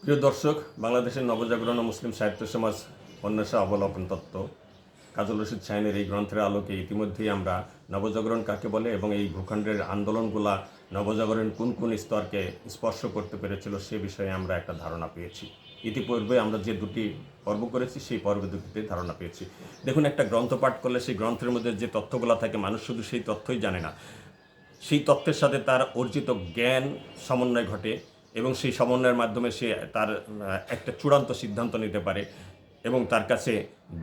প্রিয় দর্শক, বাংলাদেশের নবজাগরণ ও মুসলিম সাহিত্য সমাজ অন্বেষা অবলোকন তত্ত্ব কাজল রশিদ শাহীনের এই গ্রন্থের আলোকে ইতিমধ্যেই আমরা নবজাগরণ কাকে বলে এবং এই ভূখণ্ডের আন্দোলনগুলা নবজাগরণ কোন কোন স্তরকে স্পর্শ করতে পেরেছিল সে বিষয়ে আমরা একটা ধারণা পেয়েছি। ইতিপূর্বে আমরা যে দুটি পর্ব করেছি সেই পর্ব দুটিতে ধারণা পেয়েছি। দেখুন, একটা গ্রন্থ পাঠ করলে সেই গ্রন্থের মধ্যে যে তথ্যগুলো থাকে মানুষ শুধু সেই তথ্যই জানে না, সেই তথ্যের সাথে তার অর্জিত জ্ঞান সমন্বয় ঘটে এবং সেই সমন্বয়ের মাধ্যমে সে তার একটা চূড়ান্ত সিদ্ধান্ত নিতে পারে এবং তার কাছে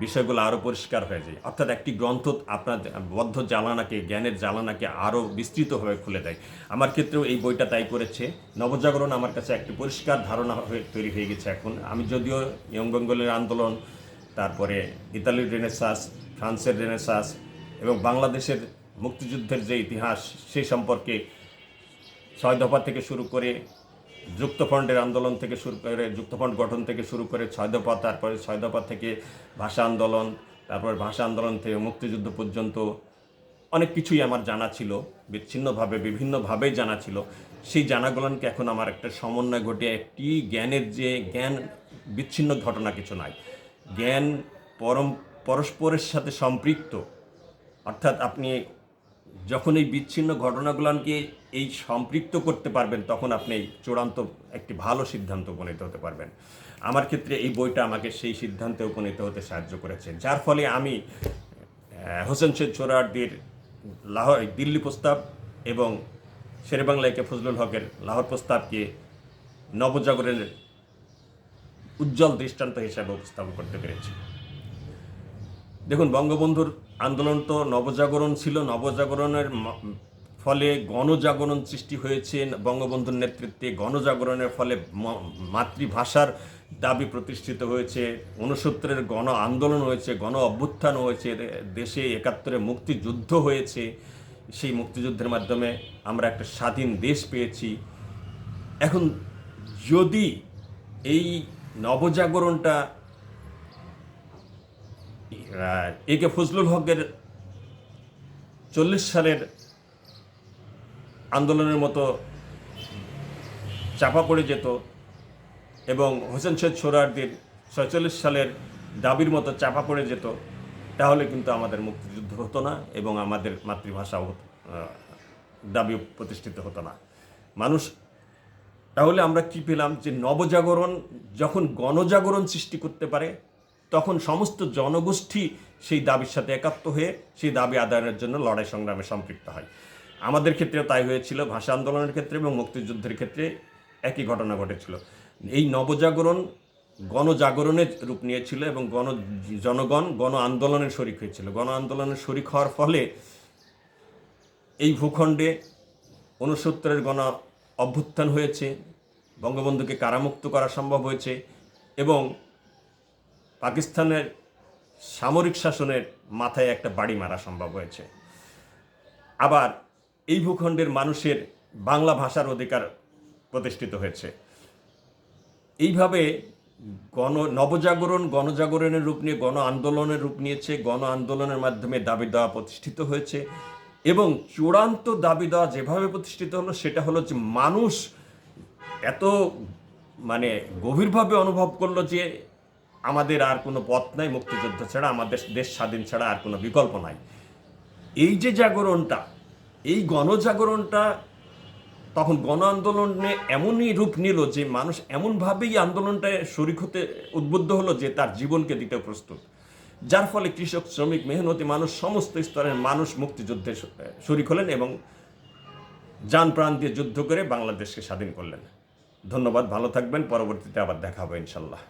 বিষয়গুলো আরও পরিষ্কার হয়ে যায়। অর্থাৎ একটি গ্রন্থ আপনার বদ্ধ জ্বালানাকে, জ্ঞানের জ্বালানাকে আরও বিস্তৃতভাবে খুলে দেয়। আমার ক্ষেত্রেও এই বইটা তাই করেছে। নবজাগরণ আমার কাছে একটি পরিষ্কার ধারণা তৈরি হয়ে গেছে এখন। আমি যদিও ইয়ং বেঙ্গলের আন্দোলন, তারপরে ইতালির রেনেসাঁস, ফ্রান্সের রেনেসাঁস এবং বাংলাদেশের মুক্তিযুদ্ধের যে ইতিহাস সেই সম্পর্কে ৬ দফা থেকে শুরু করে যুক্তফ্রন্টের আন্দোলন থেকে শুরু করে, যুক্তফ্রন্ট গঠন থেকে শুরু করে ৬ দফা, তারপরে ৬ দফা থেকে ভাষা আন্দোলন, তারপর ভাষা আন্দোলন থেকে মুক্তিযুদ্ধ পর্যন্ত অনেক কিছুই আমার জানা ছিল, বিচ্ছিন্নভাবে বিভিন্নভাবেই জানা ছিল। সেই জানাগুলোকে এখন আমার একটা সমন্বয় ঘটে একটি জ্ঞানের, যে জ্ঞান বিচ্ছিন্ন ঘটনা কিছু নাই, জ্ঞান পরস্পরের সাথে সম্পৃক্ত। অর্থাৎ আপনি যখন এই বিচ্ছিন্ন ঘটনাগুলোকে এই সম্পৃক্ত করতে পারবেন তখন আপনি চূড়ান্ত একটি ভালো সিদ্ধান্ত উপনীত হতে পারবেন। আমার ক্ষেত্রে এই বইটা আমাকে সেই সিদ্ধান্তে উপনীত হতে সাহায্য করেছে, যার ফলে আমি হোসেন শহীদ সোহরাওয়ার্দীর দিল্লি প্রস্তাব এবং শেরেবাংলা একে ফজলুল হকের লাহোর প্রস্তাবকে নবজাগরণের উজ্জ্বল দৃষ্টান্ত হিসাবে উপস্থাপন করতে পেরেছি। দেখুন, বঙ্গবন্ধুর আন্দোলন তো নবজাগরণ ছিল। নবজাগরণের ফলে গণজাগরণ সৃষ্টি হয়েছে বঙ্গবন্ধুর নেতৃত্বে। গণজাগরণের ফলে মাতৃভাষার দাবি প্রতিষ্ঠিত হয়েছে, ৬৯-এর গণ আন্দোলন হয়েছে, গণ অভ্যুত্থান হয়েছে, দেশে ৭১-এ মুক্তিযুদ্ধ হয়েছে। সেই মুক্তিযুদ্ধের মাধ্যমে আমরা একটা স্বাধীন দেশ পেয়েছি। এখন যদি এই নবজাগরণটা একে ফজলুল হকের ৪০ সালের আন্দোলনের মতো চাপা পড়ে যেত এবং হোসেন শহীদ সোহরাওয়ার্দীর ৪৬ সালের দাবির মতো চাপা পড়ে যেত, তাহলে কিন্তু আমাদের মুক্তিযুদ্ধ হতো না এবং আমাদের মাতৃভাষা দাবি প্রতিষ্ঠিত হতো না। মানুষ, তাহলে আমরা কি পেলাম? যে নবজাগরণ যখন গণজাগরণ সৃষ্টি করতে পারে তখন সমস্ত জনগোষ্ঠী সেই দাবির সাথে একাত্ম হয়ে সেই দাবি আদায়ের জন্য লড়াই সংগ্রামে সম্পৃক্ত হয়। আমাদের ক্ষেত্রেও তাই হয়েছিল। ভাষা আন্দোলনের ক্ষেত্রে এবং মুক্তিযুদ্ধের ক্ষেত্রে একই ঘটনা ঘটেছিল। এই নবজাগরণ গণজাগরণের রূপ নিয়েছিল এবং জনগণ গণ আন্দোলনের শরিক হয়েছিল। গণ আন্দোলনের শরিক হওয়ার ফলে এই ভূখণ্ডে ৬৯-এর গণ অভ্যুত্থান হয়েছে, বঙ্গবন্ধুকে কারামুক্ত করা সম্ভব হয়েছে এবং পাকিস্তানের সামরিক শাসনের মাথায় একটা বাড়ি মারা সম্ভব হয়েছে। আবার এই ভূখণ্ডের মানুষের বাংলা ভাষার অধিকার প্রতিষ্ঠিত হয়েছে। এইভাবে নবজাগরণ গণজাগরণের রূপ নিয়ে গণ আন্দোলনের রূপ নিয়েছে। গণ আন্দোলনের মাধ্যমে দাবি দেওয়া প্রতিষ্ঠিত হয়েছে এবং চূড়ান্ত দাবি দেওয়া যেভাবে প্রতিষ্ঠিত হলো সেটা হলো যে মানুষ এত গভীরভাবে অনুভব করলো যে আমাদের আর কোনো পথ নাই, মুক্তিযুদ্ধ ছাড়া, আমাদের দেশ স্বাধীন ছাড়া আর কোনো বিকল্প নাই। এই যে জাগরণটা, এই গণজাগরণটা তখন গণ আন্দোলনে এমনই রূপ নিল যে মানুষ এমনভাবেই আন্দোলনটায় শরিক হতে উদ্বুদ্ধ হলো যে তার জীবনকে দিতে প্রস্তুত, যার ফলে কৃষক, শ্রমিক, মেহনতি মানুষ, সমস্ত স্তরের মানুষ মুক্তিযুদ্ধে শরিক হলেন এবং যান প্রাণ দিয়ে যুদ্ধ করে বাংলাদেশকে স্বাধীন করলেন। ধন্যবাদ, ভালো থাকবেন। পরবর্তীতে আবার দেখা হবে ইনশাল্লাহ।